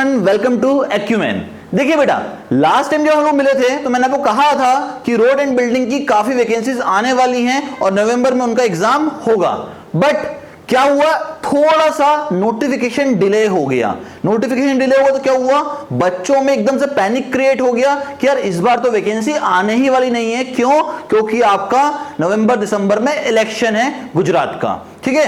Everyone, welcome to acumen. देखिए बेटा, last time जब हम लोग मिले थे तो मैंने आपको कहा था कि रोड एंड बिल्डिंग की काफी वैकेंसीज आने वाली हैं और नवंबर में उनका एग्जाम होगा। बट क्या हुआ, थोड़ा सा नोटिफिकेशन डिले हो गया। नोटिफिकेशन डिले हुआ तो क्या हुआ, बच्चों में एकदम से पैनिक क्रिएट हो गया कि यार इस बार तो वैकेंसी आने ही वाली नहीं है। क्यों? क्योंकि आपका नवंबर दिसंबर में इलेक्शन है गुजरात का। ठीक है,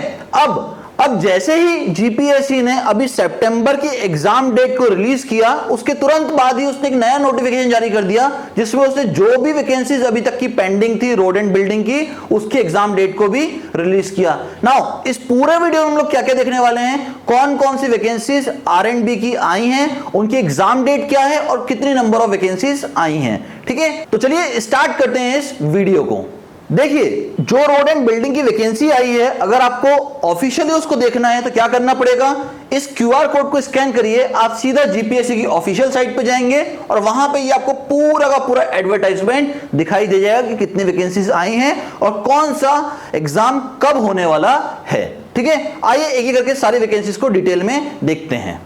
अब जैसे ही जीपीएससी ने अभी सितंबर की एग्जाम डेट को रिलीज किया, उसके तुरंत बाद ही उसने एक नया नोटिफिकेशन जारी कर दिया जिसमें उसने जो भी वैकेंसीज अभी तक की पेंडिंग थी रोड एंड बिल्डिंग की, उसकी एग्जाम डेट को भी रिलीज किया। नाउ इस पूरे वीडियो में हम लोग क्या क्या देखने वाले हैं, कौन कौन सी वैकेंसीज आर&बी की आई हैं, उनकी एग्जाम डेट क्या है और कितनी नंबर ऑफ वैकेंसीज आई हैं। ठीक है, तो चलिए स्टार्ट करते हैं इस वीडियो को। देखिए, जो रोड एंड बिल्डिंग की वैकेंसी आई है, अगर आपको ऑफिशियली उसको देखना है तो क्या करना पड़ेगा, इस क्यूआर कोड को स्कैन करिए, आप सीधा जीपीएससी की ऑफिशियल साइट पे जाएंगे और वहां पे ये आपको पूरा का पूरा एडवर्टाइजमेंट दिखाई दे जाएगा कि कितनी वैकेंसीज आई हैं और कौन सा एग्जाम कब होने वाला है। ठीक है, आइए एक एक करके सारी वैकेंसीज को डिटेल में देखते हैं।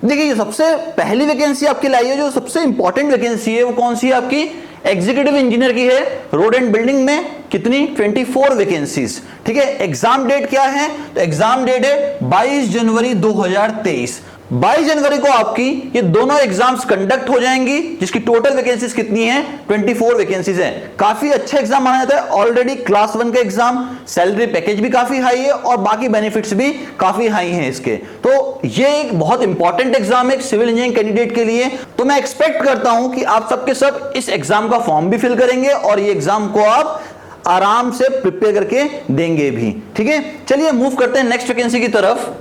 देखिए, ये सबसे पहली वैकेंसी आपके लिए आई है, जो सबसे इंपॉर्टेंट वैकेंसी है वो कौन सी है, आपकी एग्जीक्यूटिव इंजीनियर की है। रोड एंड बिल्डिंग में कितनी, 24 वैकेंसीज। ठीक है, एग्जाम डेट क्या है, तो एग्जाम डेट है 22 जनवरी 2023। 22 जनवरी को आपकी ये दोनों एग्जाम्स कंडक्ट हो जाएंगी, जिसकी टोटल वैकेंसीज कितनी है, 24 वैकेंसीज है। काफी अच्छा एग्जाम माना जाता है। ऑलरेडी क्लास 1 का एग्जाम, सैलरी पैकेज भी काफी हाई है और बाकी बेनिफिट्स भी काफी हाई हैं इसके। तो ये एक बहुत इंपॉर्टेंट एग्जाम है सिविल इंजीनियरिंग कैंडिडेट के लिए। तो मैं एक्सपेक्ट करता हूं कि आप सबके सब इस एग्जाम का फॉर्म भी फिल करेंगे और ये एग्जाम को आप आराम से प्रिपेयर करके देंगे भी। ठीक है, चलिए मूव करते हैं नेक्स्ट वैकेंसी की तरफ।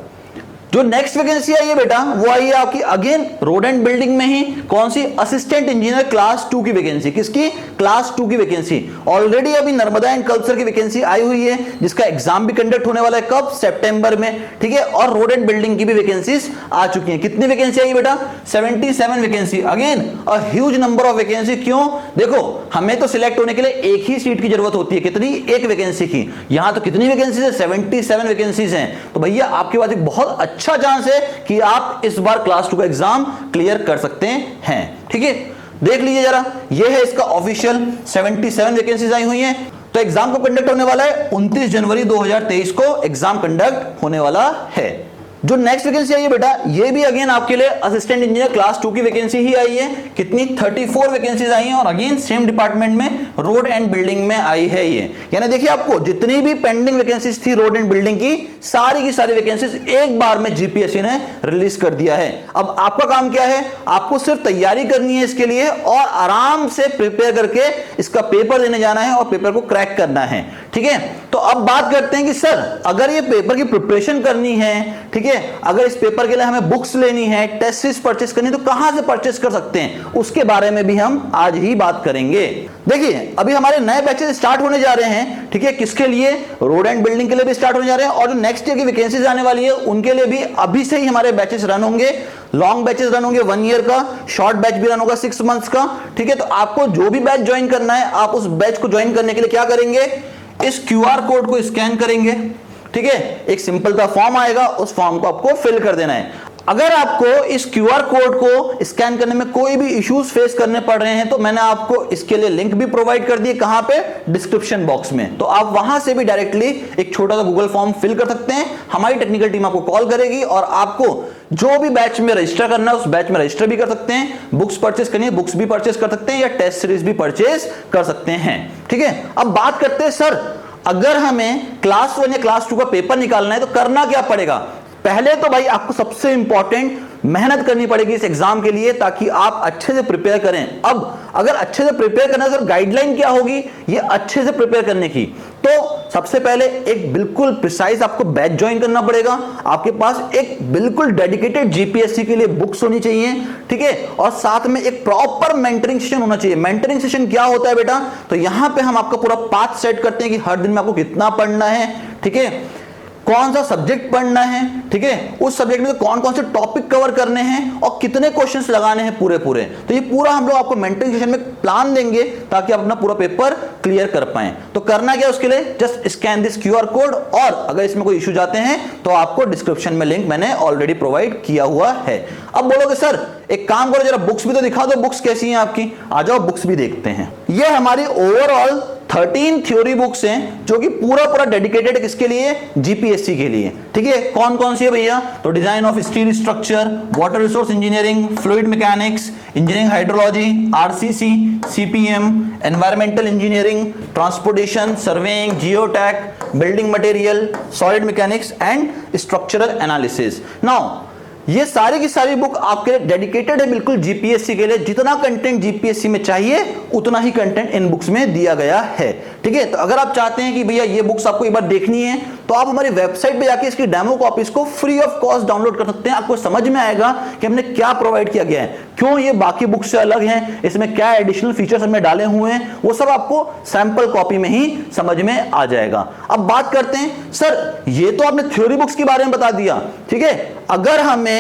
जो नेक्स्ट वैकेंसी आई है बेटा, वो आई है आपकी अगेन रोड एंड बिल्डिंग में ही। कौन सी, असिस्टेंट इंजीनियर क्लास 2 की वैकेंसी। किसकी, क्लास 2 की वैकेंसी। ऑलरेडी अभी नर्मदा एंड कल्चर की वैकेंसी आई हुई है, जिसका एग्जाम भी कंडक्ट होने वाला है कब, सितंबर में। ठीक है, और रोड एंड बिल्डिंग की भी वैकेंसीज आ चुकी हैं। कितनी वैकेंसी आई बेटा, 77 vacancy. Again a huge number of vacancy. क्यों? देखो, हमें तो सिलेक्ट होने के लिए एक ही सीट की जरूरत होती है, कितनी, एक वैकेंसी की। यहां तो कितनी वैकेंसीज है, 77 वैकेंसीज हैं। तो भैया आपके पास एक बहुत अच्छा चांस है कि आप इस बार क्लास 2 का एग्जाम क्लियर कर सकते हैं। ठीक है, देख लीजिए जरा, ये है इसका ऑफिशियल 77 वैकेंसीज आई हुई हैं। तो एग्जाम को कंडक्ट होने वाला है 29 जनवरी 2023 को एग्जाम कंडक्ट होने वाला है। जो नेक्स्ट वैकेंसी आई है बेटा, ये भी अगेन आपके लिए असिस्टेंट इंजीनियर क्लास 2 की वैकेंसी ही आई है। कितनी, 34 वैकेंसीज आई हैं और अगेन सेम डिपार्टमेंट में, रोड एंड बिल्डिंग में आई है ये। यानी देखिए, आपको जितनी भी पेंडिंग वैकेंसीज थी रोड एंड बिल्डिंग की सारी वैकेंसीज एक बार में जीपीएससी ने रिलीज कर दिया है। अब आपका काम क्या है, आपको सिर्फ तैयारी करनी है इसके लिए और आराम से प्रिपेयर करके इसका पेपर देने जाना है और पेपर को क्रैक करना है। ठीक है, तो अब बात करते हैं कि सर अगर ये पेपर की प्रिपरेशन करनी है, ठीक है, अगर इस पेपर के लिए हमें बुक्स लेनी है, टेस्ट सीरीज परचेस करनी है, तो कहां से परचेस कर सकते हैं, उसके बारे में भी हम आज ही बात करेंगे। देखिए, अभी हमारे नए बैचेस स्टार्ट होने जा रहे हैं। ठीक है, किसके लिए, रोड एंड बिल्डिंग के लिए भी स्टार्ट होने जा रहे हैं और जो नेक्स्ट ईयर की वैकेंसीज आने वाली है उनके लिए भी अभी से ही हमारे बैचेस रन होंगे। लॉन्ग बैचेस रन होंगे 1 ईयर का, शॉर्ट बैच भी रन होगा 6 मंथ्स का। ठीक है, तो आपको जो भी बैच ज्वाइन करना है, आप उस बैच को ज्वाइन करने के लिए क्या करेंगे, इस क्यूआर कोड को स्कैन करेंगे। ठीक है, एक सिंपल सा फॉर्म आएगा, उस फॉर्म को आपको फिल कर देना है। अगर आपको इस क्यूआर कोड को स्कैन करने में कोई भी इश्यूज फेस करने पड़ रहे हैं तो मैंने आपको इसके लिए लिंक भी प्रोवाइड कर दिए। कहां पे, डिस्क्रिप्शन बॉक्स में। तो आप वहां से भी डायरेक्टली एक छोटा सा गूगल फॉर्म फिल कर सकते हैं। हमारी टेक्निकल टीम आपको कॉल करेगी और आपको जो भी बैच में रजिस्टर करना है उस बैच में रजिस्टर भी कर सकते हैं। बुक्स परचेस करनी है, बुक्स भी परचेस कर सकते हैं या टेस्ट सीरीज भी परचेस कर सकते हैं। ठीक है, अब बात करते हैं सर, अगर हमें क्लास 1 या क्लास 2 का पेपर निकालना है तो करना क्या पड़ेगा। पहले तो भाई आपको सबसे इंपॉर्टेंट मेहनत करनी पड़ेगी इस एग्जाम के लिए, ताकि आप अच्छे से प्रिपेयर करें। अब अगर अच्छे से प्रिपेयर करना है सर, गाइडलाइन क्या होगी ये अच्छे से प्रिपेयर करने की, तो सबसे पहले एक बिल्कुल प्रिसाइज आपको बैच ज्वाइन करना पड़ेगा। आपके पास एक बिल्कुल डेडिकेटेड जीपीएससी के लिए बुक्स होनी चाहिए। ठीक है, और साथ में एक प्रॉपर मेंटरिंग सेशन होना चाहिए। मेंटरिंग सेशन क्या होता है बेटा, तो यहां पे हम आपका पूरा पाथ सेट करते हैं कि हर दिन में आपको कितना पढ़ना है। ठीक है, कौन सा सब्जेक्ट पढ़ना है, ठीक है, उस सब्जेक्ट में कौन कौन से टॉपिक कवर करने हैं और कितने क्वेश्चंस लगाने हैं पूरे पूरे। तो ये पूरा हम लोग आपको मेंटल सेशन में प्लान देंगे ताकि आप अपना पूरा पेपर क्लियर कर पाए। तो करना क्या उसके लिए, just scan this QR code, और अगर इसमें कोई इश्यू जाते हैं तो आपको डिस्क्रिप्शन में लिंक मैंने ऑलरेडी प्रोवाइड किया हुआ है। अब बोलोगे सर एक काम करो, जरा बुक्स भी तो दिखा दो, बुक्स कैसी हैं आपकी, आ जाओ बुक्स भी देखते हैं। ये हमारी ओवरऑल 13 थ्योरी बुक्स हैं जो कि पूरा पूरा डेडिकेटेड किसके लिए, जीपीएससी के लिए, ठीक है। कौन कौन सी है भैया, तो design of steel structure, water resource engineering, fluid mechanics, engineering hydrology, RCC, CPM, environmental engineering, transportation, surveying, geotech, building material, solid mechanics and structural analysis. Now ये सारी की सारी बुक आपके लिए डेडिकेटेड है बिल्कुल जीपीएससी के लिए। जितना कंटेंट जीपीएससी में चाहिए उतना ही कंटेंट इन बुक्स में दिया गया है, ठीक है। तो अगर आप चाहते हैं कि भैया ये बुक्स आपको एक बार देखनी है तो आप हमारी वेबसाइट पे जाके इसकी डेमो कॉपीज को फ्री ऑफ कॉस्ट डाउनलोड कर सकते हैं। आपको समझ में आएगा कि हमने क्या प्रोवाइड किया गया है, क्यों ये बाकी बुक से अलग है, इसमें क्या एडिशनल फीचर्स हमने डाले हुए हैं, वो सब आपको सैंपल कॉपी में ही समझ में आ जाएगा। अब बात करते हैं, सर ये तो आपने थ्योरी बुक्स के बारे में बता दिया, ठीक है, अगर हमें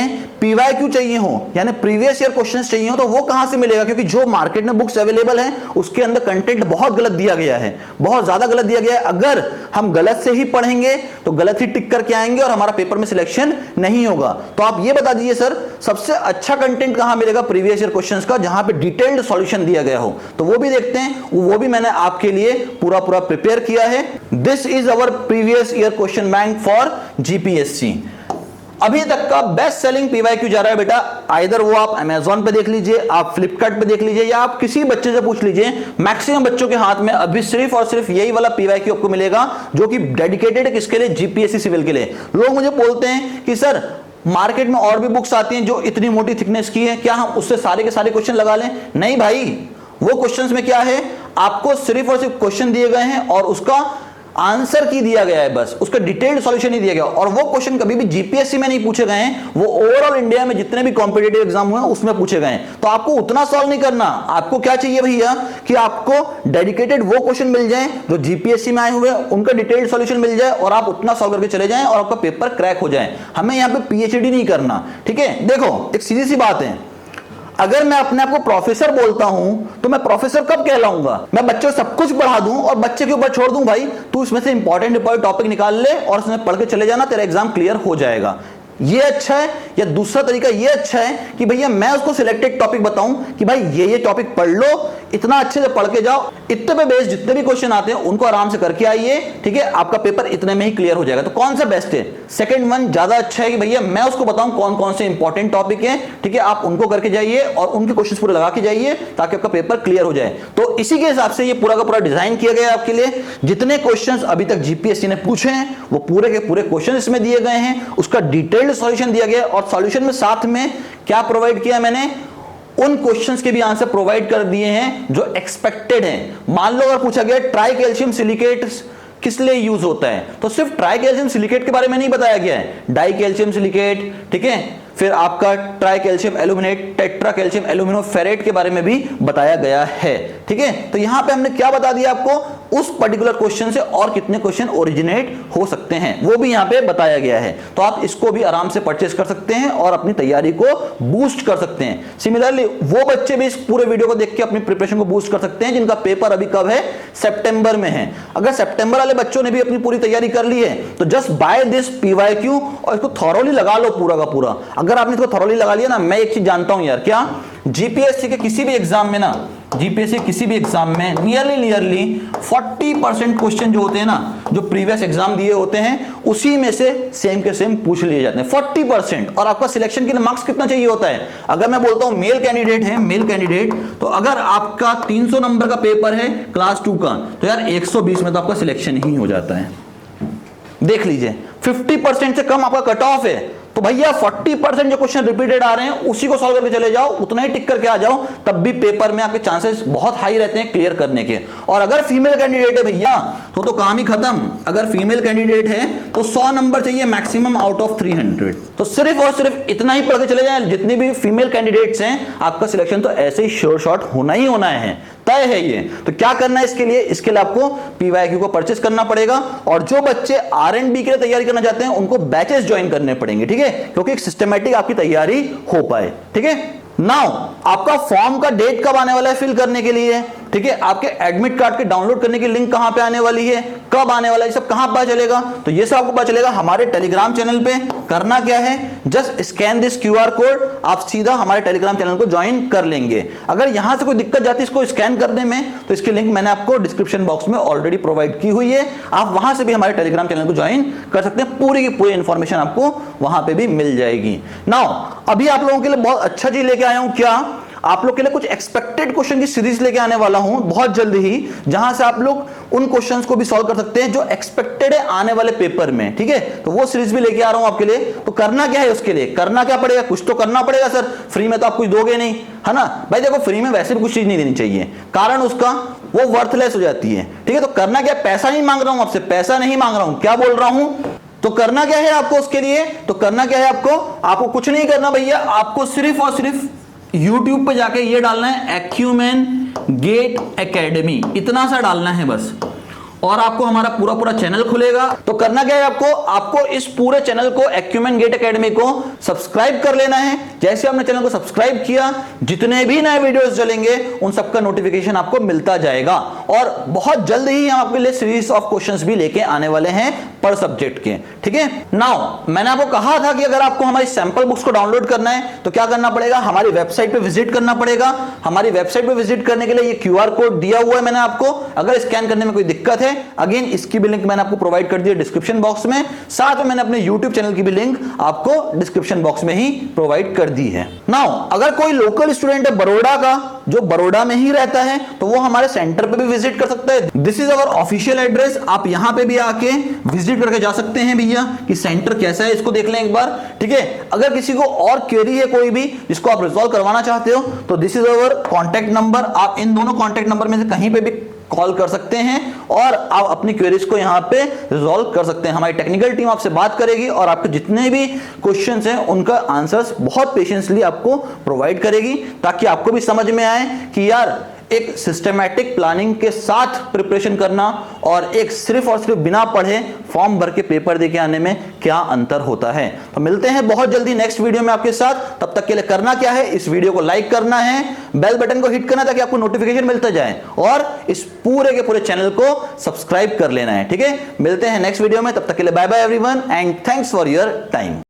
पीवाईक्यू चाहिए हो यानी प्रीवियस ईयर क्वेश्चंस चाहिए हो तो वो कहां से मिलेगा, क्योंकि जो मार्केट में बुक्स अवेलेबल है उसके अंदर कंटेंट बहुत गलत दिया गया है, बहुत ज्यादा गलत दिया गया है। अगर हम गलत से ही पढ़ेंगे तो गलत ही टिक करके आएंगे और हमारा पेपर में सिलेक्शन नहीं होगा। तो आप ये बता दीजिए सर सबसे अच्छा कंटेंट कहां मिलेगा प्रीवियस ईयर क्वेश्चंस का, जहां पे डिटेल्ड सॉल्यूशन दिया गया हो। तो वो भी देखते हैं, वो भी मैंने आपके लिए पूरा पूरा प्रिपेयर किया है। This is our previous year question bank for GPSC. अभी तक का बेस्ट सेलिंग पीवाईक्यू जा रहा है बेटा, आइदर वो आप Amazon पे देख लीजिए, आप Flipkart पे देख लीजिए, या आप किसी बच्चे से पूछ लीजिए, मैक्सिमम बच्चों के हाथ में अभी सिर्फ और सिर्फ यही वाला पीवाईक्यू आपको मिलेगा जो कि डेडिकेटेड है किसके लिए, जीपीएससी सिविल के लिए। लोग मुझे बोलते हैं कि सर मार्केट में और भी बुक्स आती हैं जो इतनी मोटी थिकनेस की है, क्या हम उससे सारे के सारे क्वेश्चन लगा लें? नहीं भाई, वो क्वेश्चंस में क्या है, आपको सिर्फ और सिर्फ क्वेश्चन दिए गए हैं और उसका आंसर की दिया गया है, बस उसका डिटेल्ड सॉल्यूशन नहीं दिया गया। और वो क्वेश्चन कभी भी जीपीएससी में नहीं पूछे गए हैं, वो ओवरऑल इंडिया में जितने भी कॉम्पिटिटिव एग्जाम हुए उसमें पूछे गए हैं। तो आपको उतना सॉल्व नहीं करना, आपको क्या चाहिए भैया कि आपको डेडिकेटेड वो क्वेश्चन मिल जाए जो जीपीएससी में आए हुए हैं, उनका डिटेल्ड सॉल्यूशन मिल जाए और आप उतना सॉल्व करके चले जाएं और आपका पेपर क्रैक हो जाए। हमें यहाँ पे पीएचडी नहीं करना, ठीक है। देखो एक सीधी सी बात है, अगर मैं अपने आप को प्रोफेसर बोलता हूं तो मैं प्रोफेसर कब कहलाऊंगा, मैं बच्चों को सब कुछ पढ़ा दूं और बच्चे के ऊपर छोड़ दूं भाई तू इसमें से इंपॉर्टेंट टॉपिक निकाल ले और इसमें पढ़ के चले जाना, तेरा एग्जाम क्लियर हो जाएगा। ये अच्छा है, या दूसरा तरीका ये अच्छा है कि भैया मैं उसको सिलेक्टेड टॉपिक बताऊं कि भाई ये टॉपिक पढ़ लो, इतना अच्छे से पढ़ के जाओ, इतने पे बेस्ड जितने भी क्वेश्चन आते हैं उनको आराम से करके आइए, ठीक है, आपका पेपर इतने में ही क्लियर हो जाएगा। तो कौन सा बेस्ट है? सेकंड वन ज्यादा अच्छा है कि भैया मैं उसको बताऊं कौन कौन से इंपॉर्टेंट टॉपिक है, ठीक है, आप उनको करके जाइए और उनके क्वेश्चन पूरे लगा के जाइए ताकि आपका पेपर क्लियर हो जाए। तो इसी के हिसाब से ये पूरा का पूरा डिजाइन किया गया है आपके लिए। जितने क्वेश्चन अभी तक जीपीएससी ने पूछे हैं वो पूरे के पूरे क्वेश्चन इसमें दिए गए हैं, उसका डिटेल्ड सॉल्यूशन दिया गया और सॉल्यूशन में साथ में क्या प्रोवाइड किया मैंने, उन क्वेश्चंस के भी आंसर प्रोवाइड कर दिए हैं जो एक्सपेक्टेड हैं। मान लो अगर पूछा गया ट्राई कैल्शियम सिलिकेट किस लिए यूज होता है, तो सिर्फ ट्राई कैल्शियम सिलिकेट के बारे में नहीं बताया गया है, डाई कैल्शियम सिलिकेट, ठीक है, फिर आपका tri calcium aluminate, tetra calcium aluminoferrite के बारे में भी बताया गया है, ठीक है। तो यहां पे हमने क्या बता दिया आपको, उस पर्टिकुलर क्वेश्चन से और कितने क्वेश्चन ओरिजिनेट हो सकते हैं वो भी यहां पे बताया गया है। तो आप इसको भी आराम से परचेस कर सकते हैं और अपनी तैयारी को बूस्ट कर सकते हैं। सिमिलरली वो बच्चे भी इस पूरे वीडियो को देख के अपनी प्रिपरेशन को बूस्ट कर सकते हैं जिनका पेपर अभी कब है, सितंबर में है। अगर सितंबर वाले बच्चों ने भी अपनी पूरी तैयारी कर ली है तो जस्ट बाय दिस पीवाईक्यू और इसको थॉरोली लगा लो पूरा का पूरा। अगर आपने इसको थॉरोली लगा लिया ना, मैं एक चीज जानता हूं यार, क्या जीपीएससी के किसी भी एग्जाम में ना, जीपीएससी किसी भी एग्जाम में नियरली 40% क्वेश्चन जो होते हैं ना, जो प्रीवियस एग्जाम दिए होते हैं उसी में से सेम के सेम पूछ लिए जाते हैं 40%। और आपका सिलेक्शन के लिए मार्क्स कितना चाहिए होता है? अगर मैं बोलता हूं मेल कैंडिडेट है, मेल कैंडिडेट, तो अगर आपका 300 नंबर का पेपर है क्लास 2 का, तो यार 120 में तो आपका सिलेक्शन ही हो जाता है। देख लीजिए 50% से कम आपका कट ऑफ है, तो भैया 40% जो क्वेश्चन रिपीटेड आ रहे हैं उसी को सॉल्व करके चले जाओ, उतना ही टिक करके आ जाओ, तब भी पेपर में आपके चांसेस बहुत हाई रहते हैं क्लियर करने के। और अगर फीमेल कैंडिडेट है भैया तो काम ही खत्म। अगर फीमेल कैंडिडेट है तो 100 नंबर चाहिए मैक्सिमम आउट ऑफ 300। तो सिर्फ और सिर्फ इतना ही पढ़ के चले जाए, जितनी भी फीमेल कैंडिडेट्स हैं आपका सिलेक्शन तो ऐसे ही श्योर शॉट होना ही होना है। तय है ये। तो क्या करना है इसके लिए? इसके लिए आपको PYQ को परचेस करना पड़ेगा, और जो बच्चे R&B के लिए तैयारी करना चाहते हैं उनको बैचेस ज्वाइन करने पड़ेंगे, ठीक है, क्योंकि एक सिस्टमैटिक आपकी तैयारी हो पाए, ठीक है। नाउ आपका फॉर्म का डेट कब आने वाला है फिल करने के लिए, ठीक है, आपके एडमिट कार्ड के डाउनलोड करने की लिंक कहां पे आने वाली है, कब आने वाला है, ये सब कहां पता चलेगा? तो ये सब आपको पता चलेगा हमारे टेलीग्राम चैनल पे। करना क्या है, just scan this QR code, आप सीधा हमारे टेलीग्राम चैनल को ज्वाइन कर लेंगे। अगर यहां से कोई दिक्कत जाती है इसको स्कैन करने में, तो इसकी लिंक मैंने आपको डिस्क्रिप्शन बॉक्स में ऑलरेडी प्रोवाइड की हुई है, आप वहां से भी हमारे टेलीग्राम चैनल को ज्वाइन कर सकते हैं, पूरी की पूरी इंफॉर्मेशन आपको वहां पे भी मिल जाएगी। नाउ अभी आप लोगों के लिए बहुत अच्छा चीज लेके आया हूं, क्या आप लोग के लिए कुछ एक्सपेक्टेड क्वेश्चन की सीरीज लेके आने वाला हूं बहुत जल्द ही, जहां से आप लोग उन क्वेश्चंस को भी सॉल्व कर सकते हैं जो एक्सपेक्टेड है आने वाले पेपर में, ठीक है। तो वो सीरीज भी लेके आ रहा हूं आपके लिए। तो करना क्या है, उसके लिए करना क्या पड़ेगा, कुछ तो करना पड़ेगा सर, फ्री में तो आप कुछ दोगे नहीं, है ना भाई। देखो फ्री में वैसे भी कुछ चीज नहीं देनी चाहिए, कारण उसका वो वर्थलेस हो जाती है, ठीक है। तो करना क्या, पैसा नहीं मांग रहा हूं आपसे, पैसा नहीं मांग रहा हूं, क्या बोल रहा हूं, तो करना क्या है आपको उसके लिए, तो करना क्या है आपको कुछ नहीं करना भैया, आपको सिर्फ और सिर्फ YouTube पे जाके ये डालना है एक्यूमेन गेट एकेडमी, इतना सा डालना है बस, और आपको हमारा पूरा पूरा चैनल खुलेगा। तो करना क्या है आपको इस पूरे चैनल को, एक्यूमेन गेट एकेडमी को सब्सक्राइब कर लेना है। जैसे आपने चैनल को सब्सक्राइब किया, जितने भी नए वीडियोस चलेंगे उन सबका नोटिफिकेशन आपको मिलता जाएगा, और बहुत जल्द ही हम आपके लिए सीरीज ऑफ क्वेश्चंस भी लेके आने वाले हैं पर सब्जेक्ट के, ठीक है। नाउ मैंने आपको कहा था कि अगर आपको हमारी सैंपल बुक्स को डाउनलोड करना है तो क्या करना पड़ेगा, हमारी वेबसाइट पे विजिट करना पड़ेगा। हमारी वेबसाइट पे विजिट करने के लिए ये QR कोड दिया हुआ है मैंने आपको, अगर स्कैन करने में कोई दिक्कत है, अगेन इसकी भी लिंक मैंने आपको प्रोवाइड कर दी है डिस्क्रिप्शन बॉक्स में, साथ में मैंने अपने YouTube चैनल की भी लिंक आपको डिस्क्रिप्शन बॉक्स में ही प्रोवाइड कर दी है। नाउ अगर कोई लोकल स्टूडेंट है बड़ौदा का, जो बड़ौदा में ही रहता है, तो वो हमारे सेंटर पे भी विजिट कर सकता है। This is our official address, आप यहां पे भी आके विजिट करके जा सकते हैं भैया कि सेंटर कैसा है, इसको देख लें एक बार, ठीक है। अगर किसी को और क्वेरी है कोई भी जिसको आप रिजॉल्व करवाना चाहते हो, तो this is our contact number, आप इन दोनों कॉन्टैक्ट नंबर में से कहीं पे भी कॉल कर सकते हैं और आप अपनी क्वेरीज को यहां पे रिजॉल्व कर सकते हैं। हमारी टेक्निकल टीम आपसे बात करेगी और आपके जितने भी क्वेश्चंस हैं उनका आंसर्स बहुत पेशेंसली आपको प्रोवाइड करेगी, ताकि आपको भी समझ में आए कि यार एक सिस्टमैटिक प्लानिंग के साथ प्रिपरेशन करना और एक सिर्फ और सिर्फ बिना पढ़े फॉर्म भर के पेपर देके आने में क्या अंतर होता है। तो मिलते हैं बहुत जल्दी नेक्स्ट वीडियो में आपके साथ, तब तक के लिए करना क्या है, इस वीडियो को लाइक करना है, बेल बटन को हिट करना है ताकि आपको नोटिफिकेशन मिलता जाए, और इस पूरे के पूरे चैनल को सब्सक्राइब कर लेना है, ठीक है। मिलते हैं नेक्स्ट वीडियो में, तब तक के लिए bye bye everyone and thanks for your time.